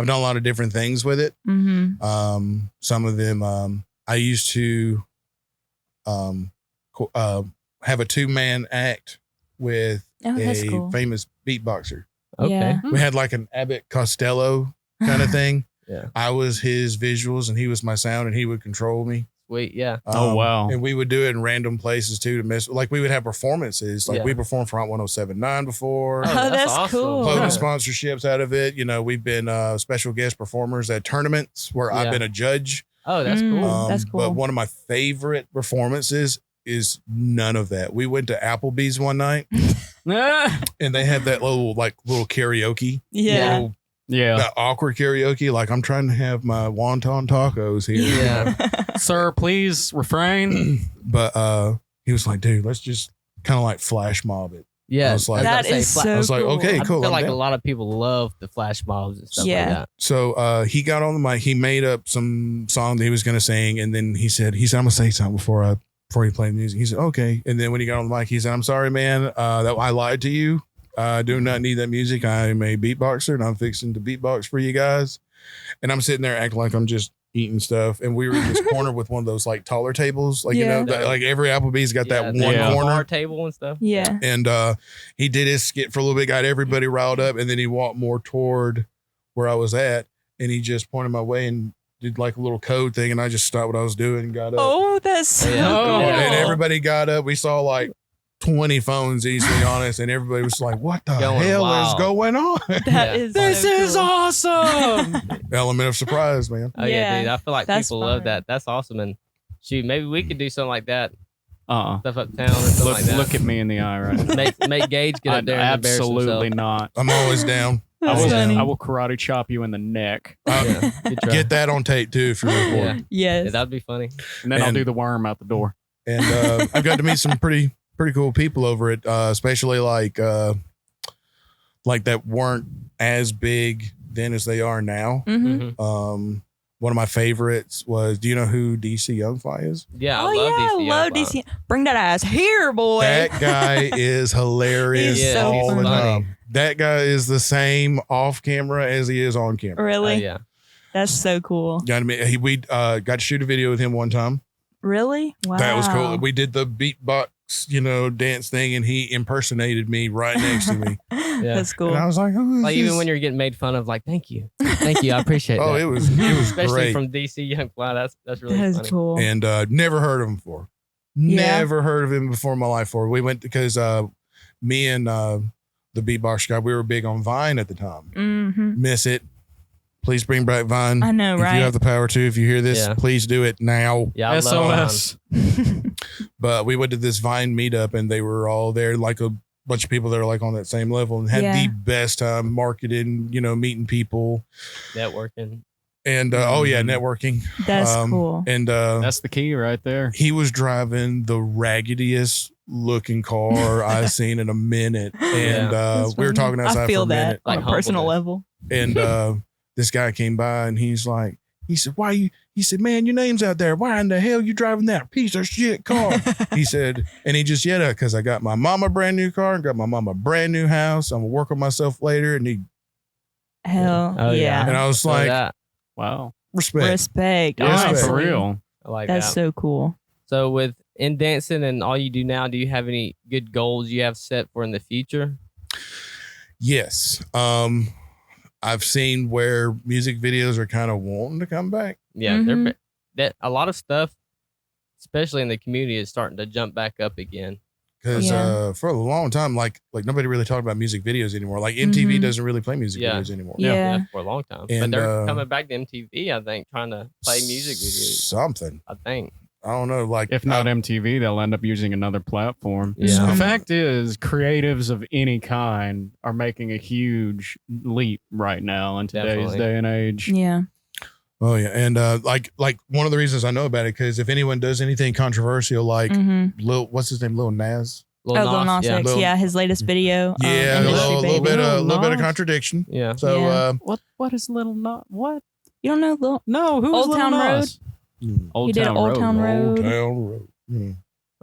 done a lot of different things with it. Mm-hmm. Some of them, I used to have a 2-man act with Oh, that's a cool. famous beatboxer. Okay. Yeah. We had like an Abbott Costello kind of thing. Yeah. I was his visuals and he was my sound, and he would control me. Sweet. Yeah. Oh, wow. And we would do it in random places too, to mess. Like, we would have performances. Like, Yeah. we performed for Hot 107.9 before. Oh, Oh, that's awesome. cool. Clothing Yeah. sponsorships out of it. You know, we've been special guest performers at tournaments where I've Yeah. been a judge. Oh, that's Mm. cool. That's But cool. one of my favorite performances is none of that. We went to Applebee's one night Ah, and they had that little karaoke. Yeah. Little, yeah. that awkward karaoke. Like, I'm trying to have my wonton tacos here. Yeah. Sir, please refrain. But he was like, dude, let's just kind of like flash mob it. Yeah. I was like- That I was about to is say, so I was like, cool. okay, I cool. feel I'm like down. a lot of people love the flash mobs and stuff Yeah. like that. So he got on the mic. He made up some song that he was going to sing, and then he said, I'm going to say something before he played the music. He said, okay. And then when he got on the mic, he said, I'm sorry, man, that I lied to you. I do not need that music. I'm a beatboxer, and I'm fixing to beatbox for you guys. And I'm sitting there acting like I'm just eating stuff. And we were in this corner with one of those like taller tables. Like, Yeah. you know, like every Applebee's got that one Yeah. corner. bar table and stuff. Yeah. And he did his skit for a little bit, got everybody riled up. And then he walked more toward where I was at. And he just pointed my way and did like a little code thing. And I just stopped what I was doing and got up. Oh, that's so Yeah. cool. And everybody got up. We saw like 20 phones easily on us, and everybody was like, "What the Going hell is wild. going on?" That Yeah. is This so is cool. awesome. Element of surprise, man. Oh yeah, Yeah, dude. I feel like that's people love fun. that. That's awesome. And shoot, maybe we could do something like that. Uh-uh. Stuff uptown or something Look, like that. look at me in the eye right now. Make Gage get up there and embarrass Absolutely himself. not. I'm always down. I That's will, funny. I will karate chop you in the neck, Yeah, good try. Get that on tape too if you're Yeah. recording. Yes. Yeah, that'd be funny. and then I'll And- do the worm out the door. And I've got to meet some pretty cool people over it, especially like that weren't as big then as they are now. Mm-hmm. Mhm. One of my favorites was, do you know who DC Youngfly is? Yeah, Oh I love yeah, DC. I love Young DC. Bring that ass here, boy. That guy is hilarious He's so all the funny. time. That guy is the same off camera as he is on camera. Cloud. Really? Oh, yeah. That's so cool. Got me. We got to shoot a video with him one time. Really? Wow. That was cool. We did the beatbox, dance thing, and he impersonated me right next to me. That's cool. And I was like, oh, Like this even is- when you're getting made fun of, like, thank you, I appreciate oh, that. it was Especially great. from DC Young Fly. That's really That is funny. cool. And never heard of him before. Yeah. Never heard of him before in my life. Before we went because me and the beatbox guy, we were big on Vine at the time. Mm-hmm. Miss it. Please bring back Vine. I know, If right? you have the power to, if you hear this, Yeah. please do it now. Yeah, I love SOS. But we went to this Vine meetup and they were all there, like a bunch of people that are like on that same level and had Yeah. the best time marketing, meeting people. networking. And oh yeah, networking. That's cool. And That's the key right there. he was driving the raggediest looking car I've seen in a minute. And That's we were funny. talking outside I feel for a that minute. on Like a personal humbleness. level. And this guy came by and he said, why you, he said, man, your name's out there. Why in the hell you driving that piece of shit car? He said, and he just yelled at because I got my mama a brand new car and got my mama a brand new house. I'm gonna work on myself later. And Hell Oh, yeah. yeah. and I was So like, that, Wow. respect. Respect. Yeah, Respect. for honestly. real. I like That's that. so cool. So with in dancing and all you do now, do you have any good goals you have set for in the future? Yes. I've seen where music videos are kind of wanting to come back. Yeah, Mhm. that a lot of stuff, especially in the community, is starting to jump back up again. Because Yeah. for a long time, like nobody really talked about music videos anymore. Like MTV Mhm. doesn't really play music Yeah. videos anymore. Yeah. for a long time. And, but they're uh, coming back to MTV, I think, trying to play music videos. Something. I think. I don't know. Like If not MTV, they'll end up using another platform. Yeah. The fact is, creatives of any kind are making a huge leap right now in today's Definitely. day and age. Yeah. Oh yeah, and like one of the reasons I know about it because if anyone does anything controversial, like Mm-hmm. what's his name, Lil Nas, Oh, Lil Nas X. Lil- Yeah, his latest video. yeah, a Industry little Baby. bit Lil of Nas. contradiction. Yeah. So Yeah. What is Little Not? What? You don't know Lil? No, who's Old Little Town Nas? Old He did Town Old Road. Town Road. Old Town Road. Hmm.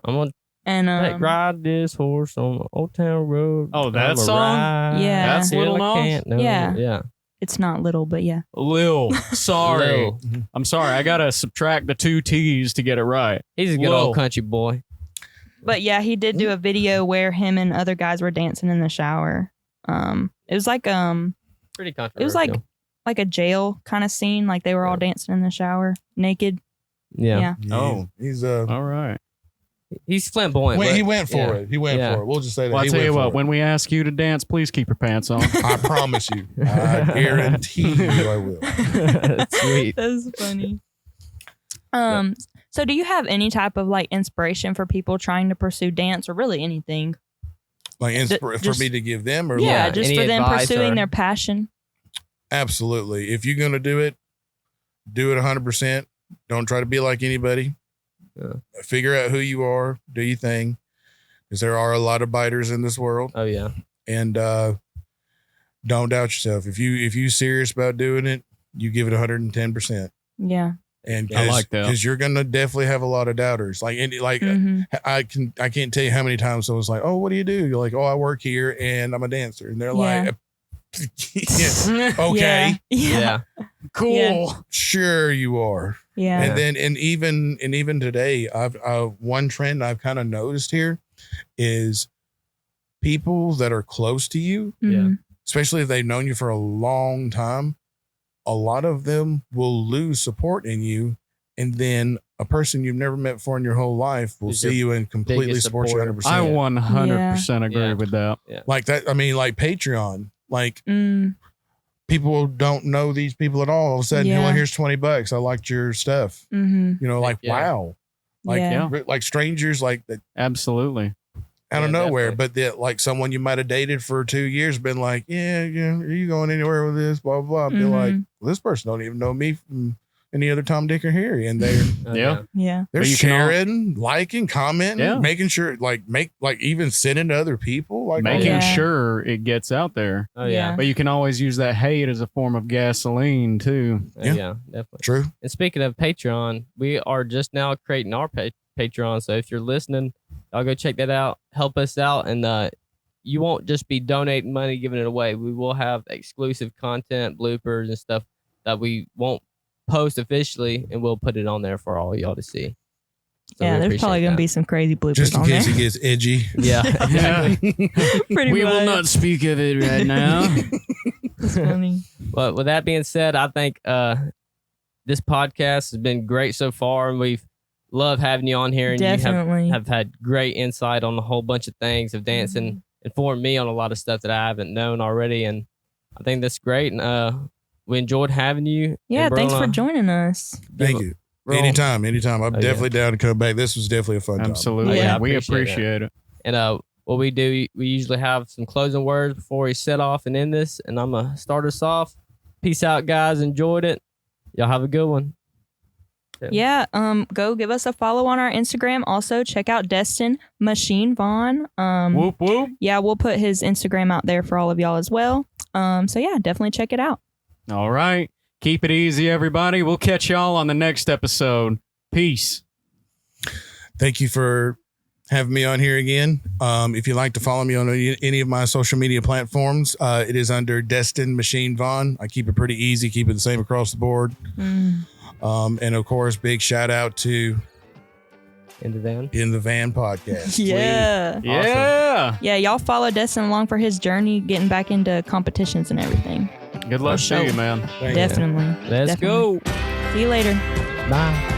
I'm gonna And ride this horse on Old Town Road. Oh, that I'ma song? ride Yeah. That's till Lil I Nas? can't no Yeah. more. Yeah. it's not little, but yeah. Lil. Sorry. Lil. I'm sorry. I got to subtract the two T's to get it right. He's a good Lil. old country boy. But yeah, he did do a video where him and other guys were dancing in the shower. It was like Pretty controversial. it was like a jail kind of scene. Like they were all dancing in the shower naked. yeah. Yeah. Oh. he's All right. He's flamboyant. he but- went for yeah. it. He went Yeah. for it. We'll just say that. Well, I he tell went you for what, it. when we ask you to dance, please keep your pants on. I promise you, I guarantee you, I will. Sweet. That's funny. So do you have any type of like inspiration for people trying to pursue dance or really anything? Like for just- me to give them, or Yeah, Yeah, just any for them advice pursuing or- their passion. absolutely. If you're gonna do it 100%. Don't try to be like anybody. Yeah. Figure out who you are. Do your thing, because there are a lot of biters in this world. Oh yeah. And don't doubt yourself. If you serious about doing it, you give it 110%. Yeah. And I like that. because you're gonna definitely have a lot of doubters. Like Mhm. I can't tell you how many times someone's like, "Oh, what do you do?" You're like, "Oh, I work here and I'm a dancer," and they're Yeah. like, Yeah. Okay. Yeah. Cool. Yeah. Sure you are. Yeah. And then and even today, I've one trend I've kind of noticed here is people that are close to you, Mhm. especially if they've known you for a long time, a lot of them will lose support in you, and then a person you've never met before in your whole life will Is see your you and completely biggest support you supporter. 100%. I 100% agree Yeah. with that. Like that. I mean, like Patreon, like Mm. people don't know these people at all. All of a sudden, Yeah. well, here's $20. I liked your stuff. Mhm. You know, like, Yeah. wow. Like, Yeah. like strangers, like that Absolutely. out of Yeah, nowhere, definitely. but that like someone you might have dated for 2 years, been like, yeah, are you going anywhere with this? Blah, blah, blah. Be like, Mhm. well, this person don't even know me from any other Tom, Dick, or Harry. And they're, Oh, Yeah. Yeah. they're But you can sharing, liking, commenting, Yeah. making sure, like, even sending to other people. Like, Making Yeah. sure it gets out there. Oh Yeah. yeah. But you can always use that hate as a form of gasoline too. Oh, Yeah. yeah, definitely. true. And speaking of Patreon, we are just now creating our Patreon. So if you're listening, I'll go check that out. Help us out, and you won't just be donating money, giving it away. We will have exclusive content, bloopers, and stuff that we won't post officially, and we'll put it on there for all y'all to see. So Yeah. we There's probably appreciate gonna that. be some crazy bloopers Just in on case there. it gets edgy. Yeah, exactly. Pretty We will much. not speak of it right now. That's funny. But with that being said, I think this podcast has been great so far, and we've loved having you on here, and Definitely. you have had great insight on a whole bunch of things of dancing, Mm-hmm. informed me on a lot of stuff that I haven't known already, and I think that's great. And we enjoyed having you. Yeah. and we're Thanks for gonna joining us. Thank you. roll- Anytime. I'm yeah. definitely down to come back. This was definitely a fun time. Absolutely. Yeah, I we appreciate appreciate it. And what we do, we usually have some closing words before we set off and end this. And I'm gonna start us off. Peace out, guys. Enjoyed it. Y'all have a good one. Yeah. Go give us a follow on our Instagram. Also, check out Destin Machine Vaughn. Whoop whoop. Yeah, we'll put his Instagram out there for all of y'all as well. So yeah, definitely check it out. All right. Keep it easy, everybody. We'll catch y'all on the next episode. Peace. Thank you for having me on here again. If you'd like to follow me on any of my social media platforms, it is under Destin Machine Vaughn. I keep it pretty easy, keep it the same across the board. And of course, big shout out to In the van. In the Van podcast. Yeah. Yeah. Yeah, y'all follow Destin along for his journey getting back into competitions and everything. Good luck For sure. to you, man. Thank you. Definitely. Let's Definitely. go. See you later. Bye.